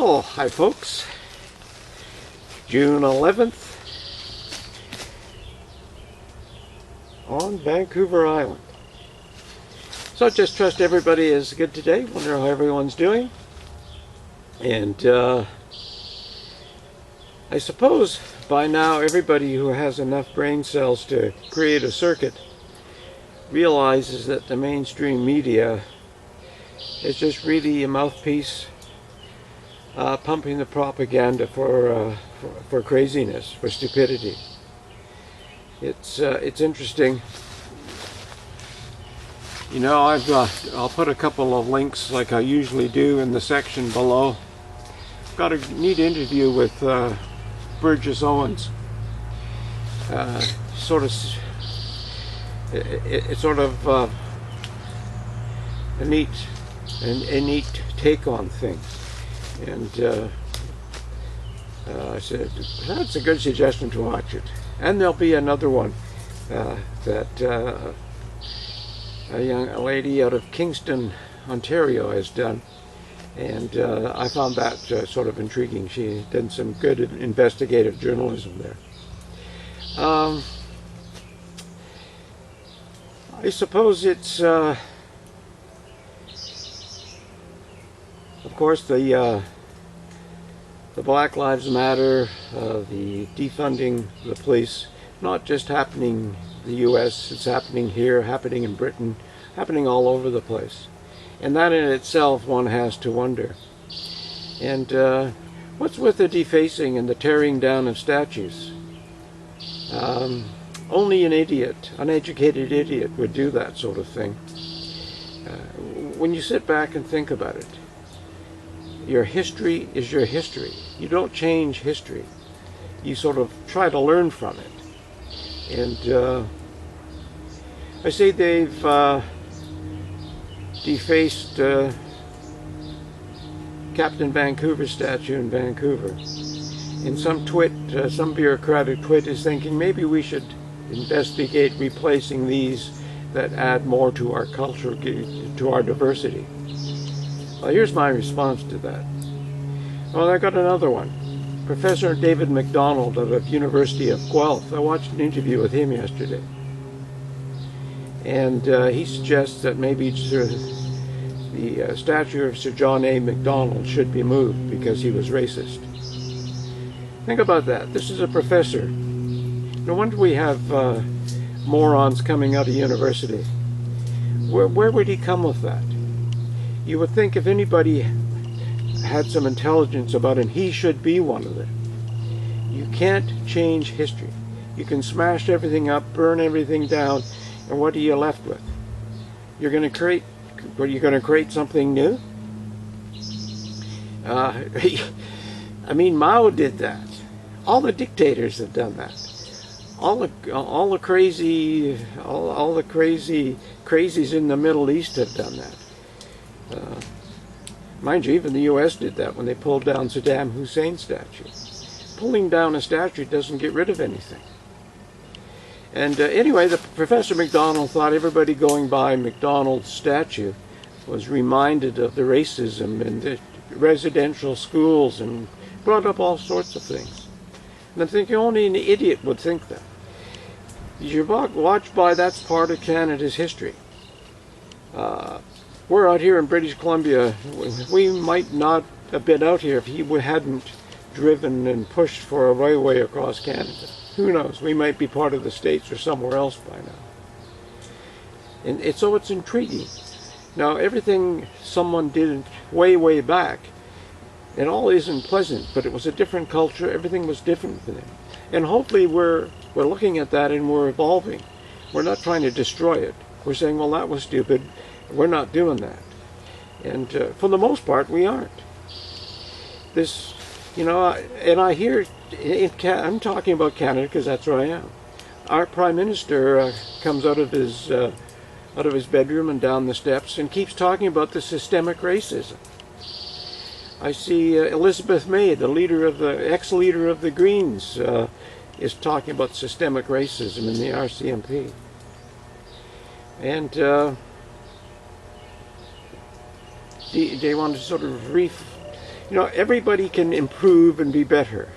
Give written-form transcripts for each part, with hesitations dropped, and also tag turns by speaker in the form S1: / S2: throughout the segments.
S1: Oh, hi folks. June 11th on Vancouver Island. So I just trust everybody is good today. Wonder how everyone's doing. And I suppose by now everybody who has enough brain cells to create a circuit realizes that the mainstream media is just really a mouthpiece pumping the propaganda for craziness, for stupidity. It's interesting. You know, I'll put a couple of links like I usually do in the section below. Got a neat interview with Burgess Owens. It's sort of a neat take on things. And I said, that's a good suggestion to watch it. And there'll be another one that a lady out of Kingston, Ontario has done. And I found that sort of intriguing. She did some good investigative journalism there. I suppose it's, of course, the Black Lives Matter, the defunding the police, not just happening in the U.S., it's happening here, happening in Britain, happening all over the place. And that in itself one has to wonder. And what's with the defacing and the tearing down of statues? Only an idiot, uneducated idiot would do that sort of thing. When you sit back and think about it, your history is your history. You don't change history. You sort of try to learn from it. And I say they've defaced Captain Vancouver's statue in Vancouver. And some bureaucratic twit is thinking maybe we should investigate replacing these that add more to our culture, to our diversity. Well, here's my response to that. Well, I got another one. Professor David MacDonald of the University of Guelph. I watched an interview with him yesterday. And he suggests that maybe the statue of Sir John A. Macdonald should be moved because he was racist. Think about that. This is a professor. No wonder we have morons coming out of university. Where would he come with that? You would think if anybody had some intelligence about him, he should be one of them. You can't change history. You can smash everything up, burn everything down, and what are you left with? You're going to create something new? I mean, Mao did that. All the dictators have done that. All the crazies in the Middle East have done that. Mind you, even the U.S. did that when they pulled down Saddam Hussein's statue. Pulling down a statue doesn't get rid of anything. And anyway, the Professor MacDonald thought everybody going by MacDonald's statue was reminded of the racism in the residential schools and brought up all sorts of things. And I'm thinking only an idiot would think that. You watch by, that's part of Canada's history. We're out here in British Columbia. We might not have been out here if he hadn't driven and pushed for a railway across Canada. Who knows? We might be part of the States or somewhere else by now. And so it's intriguing. Now, everything someone did way back, it all isn't pleasant, but it was a different culture. Everything was different for them. And hopefully we're looking at that and we're evolving. We're not trying to destroy it. We're saying, well, that was stupid. We're not doing that. And for the most part, we aren't. This, you know, and I hear, I'm talking about Canada because that's where I am. Our Prime Minister comes out of his bedroom and down the steps and keeps talking about the systemic racism. I see Elizabeth May, the ex-leader of the Greens, is talking about systemic racism in the RCMP. And they want to sort of You know, everybody can improve and be better,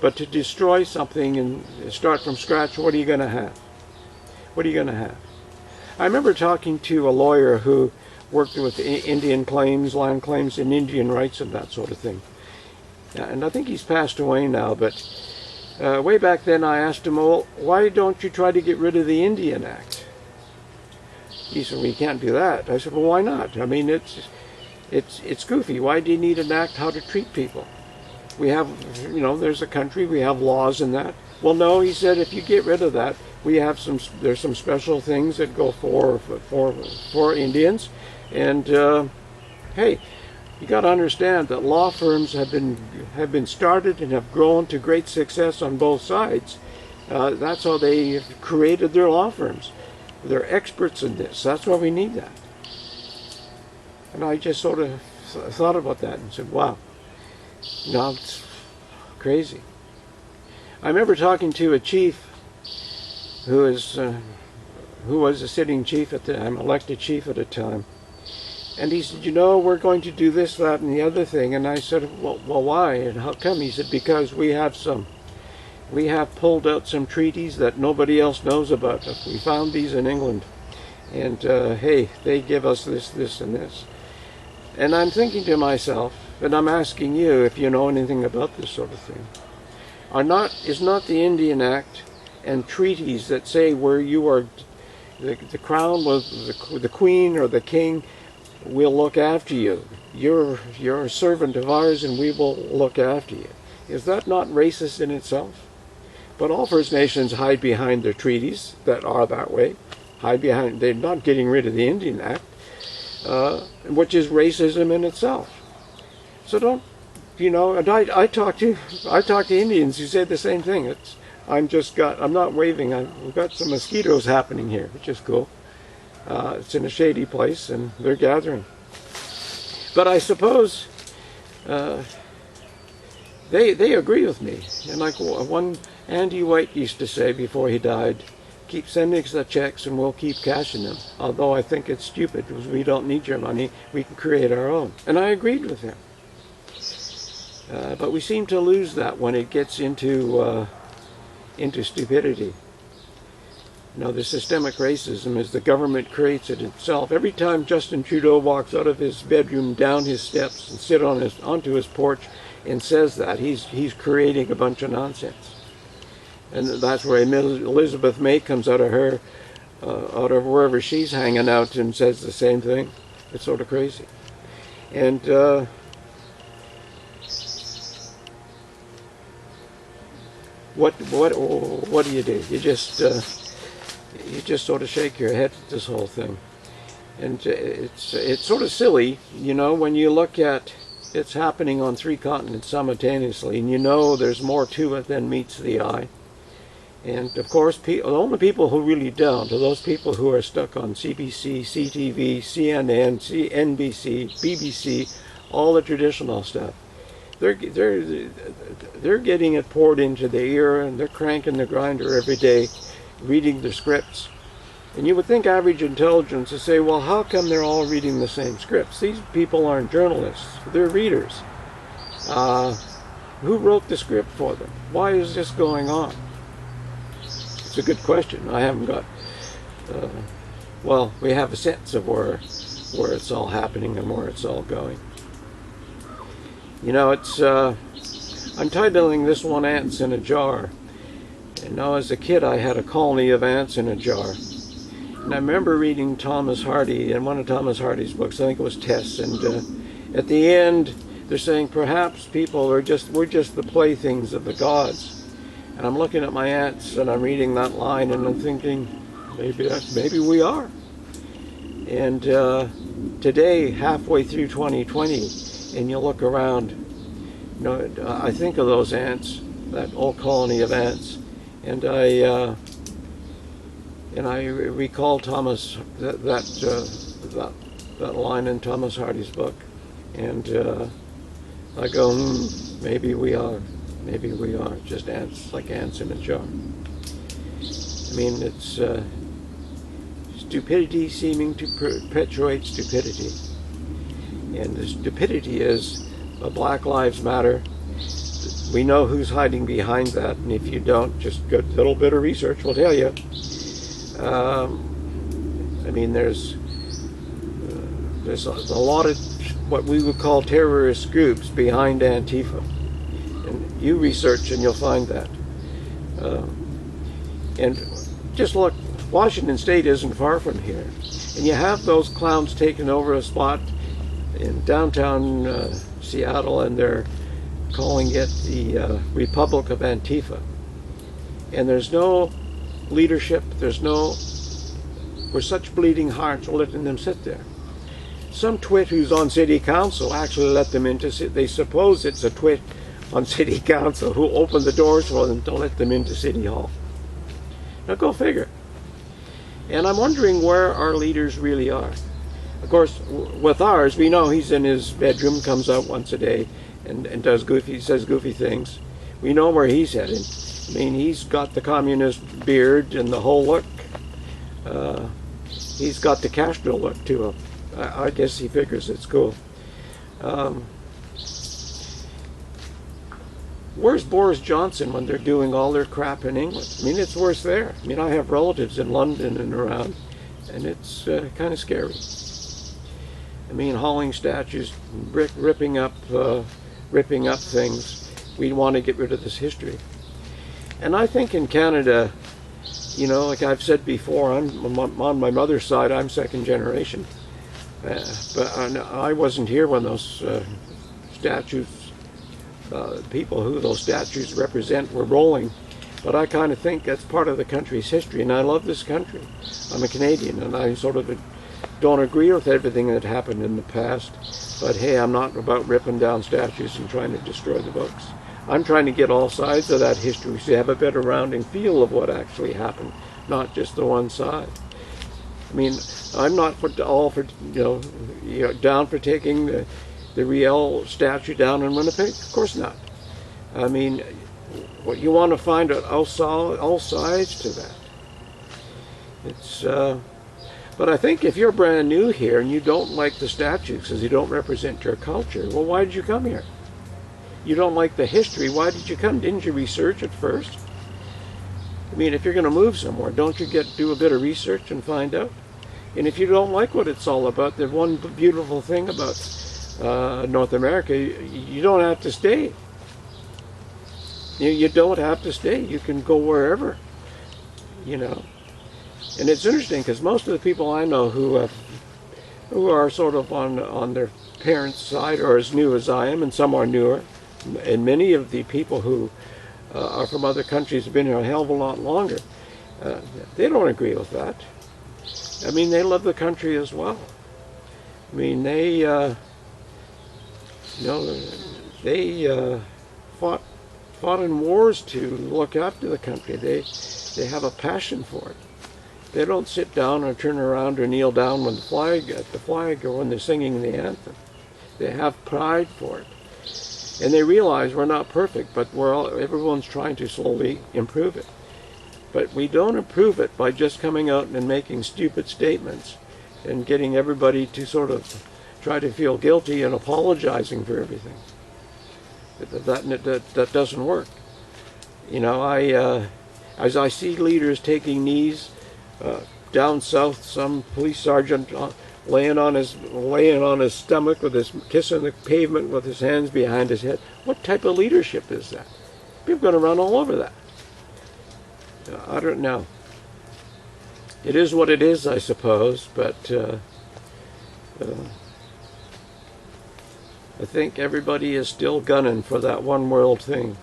S1: but to destroy something and start from scratch, what are you going to have? What are you going to have? I remember talking to a lawyer who worked with Indian claims, land claims, and Indian rights and that sort of thing. And I think he's passed away now, but way back then I asked him, well, why don't you try to get rid of the Indian Act? He said, well, you can't do that. I said, well, why not? I mean, it's goofy. Why do you need an act how to treat people? We have, you know, there's a country, we have laws in that. Well, no, he said, if you get rid of that, there's some special things that go for Indians. And hey, you got to understand that law firms have been started and have grown to great success on both sides. That's how they created their law firms. They're experts in this. That's why we need that. And I just sort of thought about that and said, wow, no, it's crazy. I remember talking to a chief who was a sitting chief at the time, elected chief at the time. And he said, you know, we're going to do this, that, and the other thing. And I said, well, why? And how come? He said, because we have pulled out some treaties that nobody else knows about. We found these in England. And, hey, they give us this, this, and this. And I'm thinking to myself, and I'm asking you if you know anything about this sort of thing. Is not the Indian Act and treaties that say where you are, the crown, the queen or the king, will look after you. You're a servant of ours and we will look after you. Is that not racist in itself? But all First Nations hide behind their treaties that are that way. They're not getting rid of the Indian Act, which is racism in itself. So don't, you know, and I talk to Indians who say the same thing. I'm not waving, we've got some mosquitoes happening here, which is cool. It's in a shady place and they're gathering. But I suppose they agree with me. And like one Andy White used to say before he died, keep sending us the checks and we'll keep cashing them. Although I think it's stupid because we don't need your money, we can create our own. And I agreed with him. But we seem to lose that when it gets into stupidity. You know, the systemic racism is the government creates it itself. Every time Justin Trudeau walks out of his bedroom, down his steps, and sit onto his porch and says that, he's creating a bunch of nonsense. And that's where Elizabeth May comes out of wherever she's hanging out and says the same thing. It's sort of crazy. And what do? You just sort of shake your head at this whole thing. And it's sort of silly, you know, when you look at it's happening on 3 continents simultaneously, and you know there's more to it than meets the eye. And of course, the only people who really don't are those people who are stuck on CBC, CTV, CNN, NBC, BBC, all the traditional stuff. They're getting it poured into their ear, and they're cranking the grinder every day, reading the scripts. And you would think average intelligence would say, well, how come they're all reading the same scripts? These people aren't journalists, they're readers. Who wrote the script for them? Why is this going on? It's a good question. I haven't got, well, we have a sense of where it's all happening and where it's all going. You know, I'm titling this one Ants in a Jar. You know, as a kid I had a colony of ants in a jar. And I remember reading Thomas Hardy in one of Thomas Hardy's books, I think it was Tess, and at the end they're saying perhaps people we're just the playthings of the gods. And I'm looking at my ants and I'm reading that line and I'm thinking, maybe we are. And today, halfway through 2020, and you look around, you know, I think of those ants, that old colony of ants, and I recall Thomas that line in Thomas Hardy's book, and I go, maybe we are just ants, like ants in a jar. I mean, it's stupidity seeming to perpetuate stupidity, and the stupidity is Black Lives Matter. We know who's hiding behind that, and if you don't, just go a little bit of research will tell you. I mean, there's a lot of what we would call terrorist groups behind Antifa, and you research and you'll find that. And just look, Washington State isn't far from here, and you have those clowns taking over a spot in downtown Seattle, and they're calling it the Republic of Antifa. And there's no leadership, we're such bleeding hearts letting them sit there. Some twit who's on city council actually let them into, they suppose it's a twit on city council who opened the doors for them to let them into City Hall. Now go figure. And I'm wondering where our leaders really are. Of course, with ours, we know he's in his bedroom, comes out once a day, and says goofy things. We know where he's headed. I mean, he's got the communist beard and the whole look. He's got the Castro look to him. I guess he figures it's cool. Where's Boris Johnson when they're doing all their crap in England? I mean, it's worse there. I mean, I have relatives in London and around, and it's kind of scary. I mean, hauling statues, ripping up things. We want to get rid of this history. And I think in Canada, you know, like I've said before, I'm on my mother's side, I'm second generation. But I wasn't here when those statues, people who those statues represent were rolling. But I kind of think that's part of the country's history, and I love this country. I'm a Canadian, and I sort of don't agree with everything that happened in the past. But hey, I'm not about ripping down statues and trying to destroy the books. I'm trying to get all sides of that history so you have a better rounding feel of what actually happened, not just the one side. I mean, I'm not down for taking the Riel statue down in Winnipeg. Of course not. I mean, what you want to find out all sides to that. It's, but I think if you're brand new here and you don't like the statues because you don't represent your culture, well, why did you come here? You don't like the history, why did you come? Didn't you research it first? I mean, if you're going to move somewhere, don't you do a bit of research and find out? And if you don't like what it's all about, the one beautiful thing about North America, you don't have to stay. You don't have to stay. You can go wherever, you know. And it's interesting because most of the people I know who are sort of on their parents' side are as new as I am, and some are newer. And many of the people who are from other countries have been here a hell of a lot longer. They don't agree with that. I mean, they love the country as well. I mean, they fought in wars to look after the country. They have a passion for it. They don't sit down or turn around or kneel down when at the flag or when they're singing the anthem. They have pride for it. And they realize we're not perfect, but everyone's trying to slowly improve it. But we don't improve it by just coming out and making stupid statements and getting everybody to sort of try to feel guilty and apologizing for everything. That doesn't work. You know, as I see leaders taking knees down south, some police sergeant laying on his stomach with his kissing the pavement with his hands behind his head. What type of leadership is that? People are going to run all over that. I don't know. It is what it is, I suppose, but I think everybody is still gunning for that one world thing,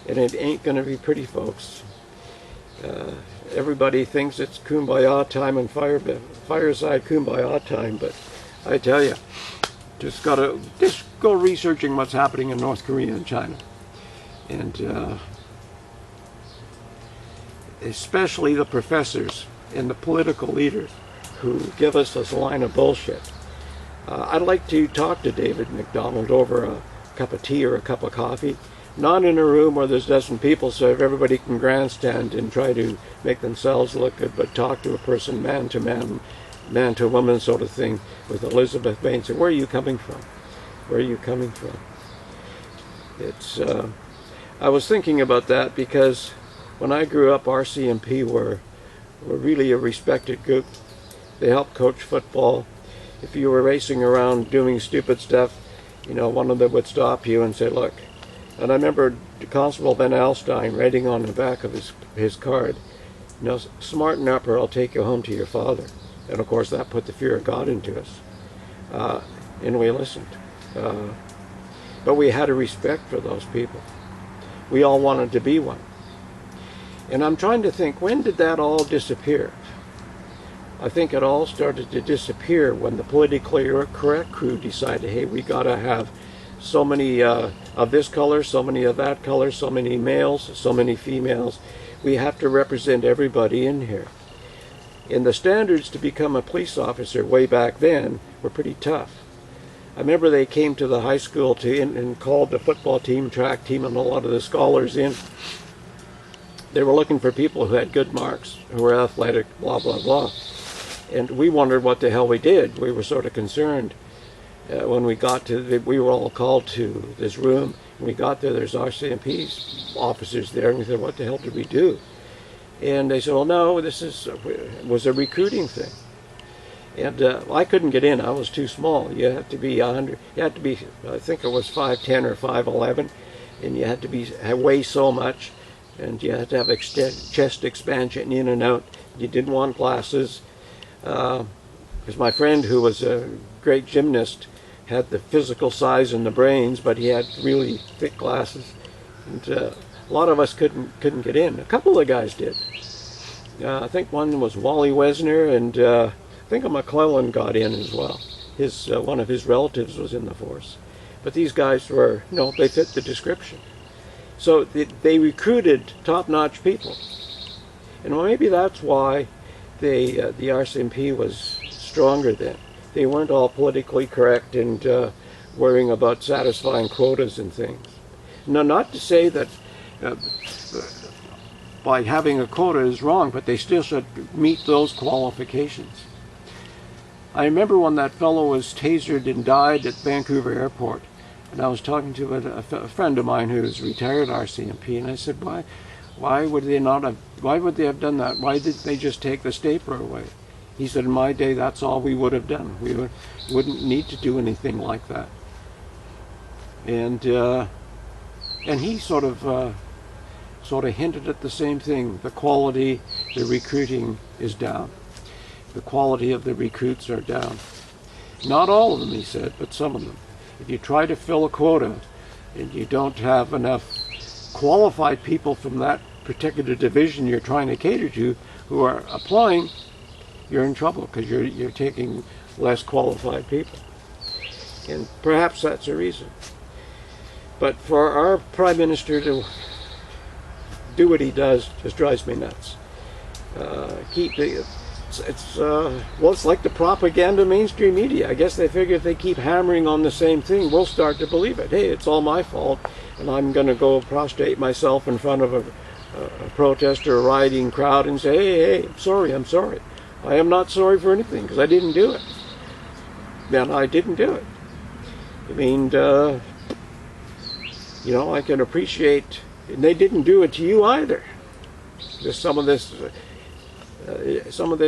S1: and it ain't going to be pretty, folks. Everybody thinks it's kumbaya time and fireside kumbaya time, but I tell you, just go researching what's happening in North Korea and China, and especially the professors and the political leaders who give us this line of bullshit. I'd like to talk to David McDonald over a cup of tea or a cup of coffee, not in a room where there's a dozen people so everybody can grandstand and try to make themselves look good, but talk to a person man to man, man to woman sort of thing with Elizabeth Bain. Say, where are you coming from? Where are you coming from? It's I was thinking about that because when I grew up, RCMP were really a respected group. They helped coach football. If you were racing around doing stupid stuff, you know, one of them would stop you and say, look. And I remember Constable Van Alstyne writing on the back of his card, you know, smarten up or I'll take you home to your father. And of course that put the fear of God into us. And we listened. But we had a respect for those people. We all wanted to be one. And I'm trying to think, when did that all disappear? I think it all started to disappear when the politically correct crew decided, hey, we got to have so many of this color, so many of that color, so many males, so many females. We have to represent everybody in here. And the standards to become a police officer way back then were pretty tough. I remember they came to the high school and called the football team, track team, and a lot of the scholars in. They were looking for people who had good marks, who were athletic, blah, blah, blah. And we wondered what the hell we did. We were sort of concerned. When we got to, we were all called to this room. When we got there, there's RCMP officers there, and we said, what the hell did we do? And they said, well, no, this was a recruiting thing. And I couldn't get in. I was too small. You had to be 100. You had to be, I think it was 5'10" or 5'11", and you had to weigh so much, and you had to have chest expansion in and out. You didn't want glasses. Because my friend, who was a great gymnast, had the physical size and the brains, but he had really thick glasses, and a lot of us couldn't get in. A couple of the guys did. I think one was Wally Wesner, and I think a McClellan got in as well. One of his relatives was in the force, but these guys were, you know, they fit the description. So they recruited top-notch people, and maybe that's why the RCMP was stronger then. They weren't all politically correct and worrying about satisfying quotas and things. No, not to say that by having a quota is wrong, but they still should meet those qualifications. I remember when that fellow was tasered and died at Vancouver Airport, and I was talking to a friend of mine who's retired RCMP, and I said, why would they have done that? Why didn't they just take the stapler away? He said, in my day, that's all we would have done. We wouldn't need to do anything like that. And he sort of hinted at the same thing. The quality, the recruiting is down. The quality of the recruits are down. Not all of them, he said, but some of them. If you try to fill a quota and you don't have enough qualified people from that particular division you're trying to cater to who are applying, you're in trouble because you're taking less qualified people. And perhaps that's a reason. But for our Prime Minister to do what he does just drives me nuts. It's like the propaganda mainstream media. I guess they figure if they keep hammering on the same thing, we'll start to believe it. Hey, it's all my fault, and I'm going to go prostrate myself in front of a protest or a rioting crowd and say, hey, I'm sorry. I am not sorry for anything because I didn't do it. And I didn't do it. I mean, you know, I can appreciate, and they didn't do it to you either. Just some of this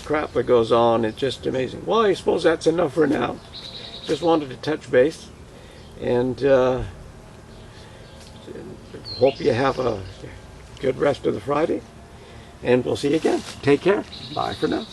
S1: crap that goes on, it's just amazing. Well, I suppose that's enough for now. Just wanted to touch base, and hope you have a good rest of the Friday, and we'll see you again. Take care. Bye for now.